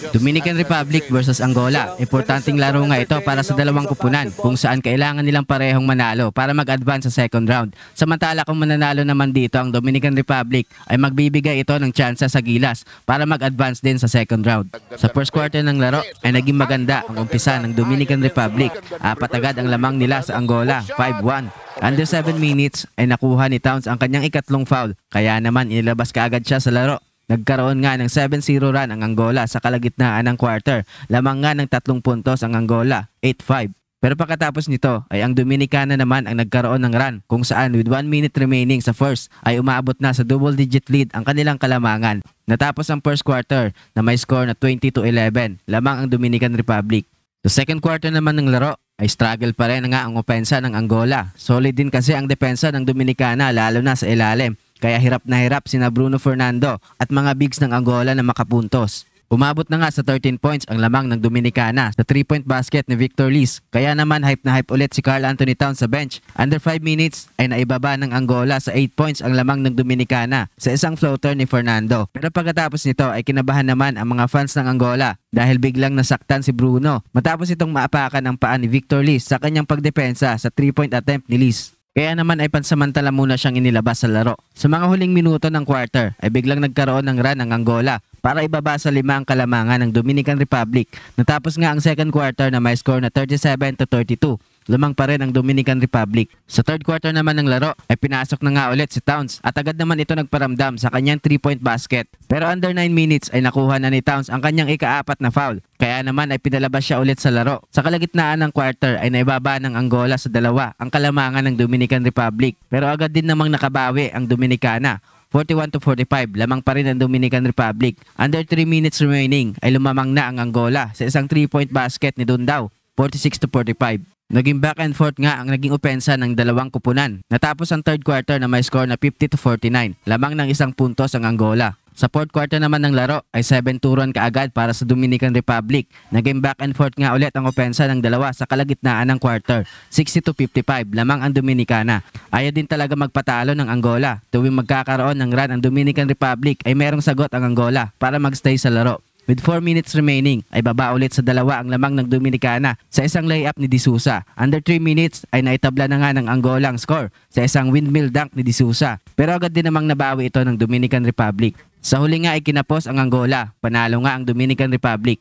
Dominican Republic versus Angola. Importanteng laro nga ito para sa dalawang kupunan kung saan kailangan nilang parehong manalo para mag-advance sa second round. Samantala kung mananalo naman dito ang Dominican Republic ay magbibigay ito ng tsansa sa Gilas para mag-advance din sa second round. Sa first quarter ng laro ay naging maganda ang umpisa ng Dominican Republic. Apat agad ang lamang nila sa Angola, 5-1. Under 7 minutes ay nakuha ni Towns ang kanyang ikatlong foul kaya naman inilabas kaagad siya sa laro. Nagkaroon nga ng 7-0 run ang Angola sa kalagitnaan ng quarter. Lamang nga ng 3 puntos ang Angola, 8-5. Pero pagkatapos nito ay ang Dominicana naman ang nagkaroon ng run kung saan with 1 minute remaining sa first ay umabot na sa double-digit lead ang kanilang kalamangan. Natapos ang first quarter na may score na 20-11, lamang ang Dominican Republic. Sa second quarter naman ng laro ay struggle pa rin nga ang opensa ng Angola. Solid din kasi ang depensa ng Dominicana lalo na sa ilalim. Kaya hirap na hirap sina Bruno Fernando at mga bigs ng Angola na makapuntos. Umabot na nga sa 13 points ang lamang ng Dominicana sa 3-point basket ni Victor Liz. Kaya naman hype na hype ulit si Karl Anthony Towns sa bench. Under 5 minutes ay naibaba ng Angola sa 8 points ang lamang ng Dominicana sa isang floater ni Fernando. Pero pagkatapos nito ay kinabahan naman ang mga fans ng Angola dahil biglang nasaktan si Bruno matapos itong maapakan ang paa ni Victor Liz sa kanyang pagdepensa sa 3-point attempt ni Liz. Kaya naman ay pansamantala muna siyang inilabas sa laro. Sa mga huling minuto ng quarter ay biglang nagkaroon ng run ang Angola para ibaba sa 5 ang kalamangan ng Dominican Republic. Natapos nga ang second quarter na may score na 37-32. Lamang pa rin ang Dominican Republic. Sa third quarter naman ng laro ay pinasok na nga ulit si Towns at agad naman ito nagparamdam sa kanyang 3-point basket. Pero under 9 minutes ay nakuha na ni Towns ang kanyang ika-4 na foul. Kaya naman ay pinalabas siya ulit sa laro. Sa kalagitnaan ng quarter ay naibaba ng Angola sa 2 ang kalamangan ng Dominican Republic. Pero agad din namang nakabawi ang Dominicana. 41-45, lamang pa rin ang Dominican Republic. Under 3 minutes remaining ay lumamang na ang Angola sa isang 3-point basket ni Dundao, 46-45. Naging back and forth nga ang naging opensa ng dalawang kupunan. Natapos ang third quarter na may score na 50-49, lamang ng 1 puntos ang Angola. Sa fourth quarter naman ng laro ay 7-2 run kaagad para sa Dominican Republic. Naging back and forth nga ulit ang opensa ng dalawa sa kalagitnaan ng quarter. 60-55, lamang ang Dominicana. Ayaw din talaga magpatalo ng Angola. Tuwing magkakaroon ng run ang Dominican Republic ay merong sagot ang Angola para magstay sa laro. With 4 minutes remaining ay baba ulit sa 2 ang lamang ng Dominicana sa isang layup ni D'Souza. Under 3 minutes ay naitabla na nga ng Angola ang score sa isang windmill dunk ni D'Souza. Pero agad din namang nabawi ito ng Dominican Republic. Sa huli nga ay kinapos ang Angola, panalo nga ang Dominican Republic.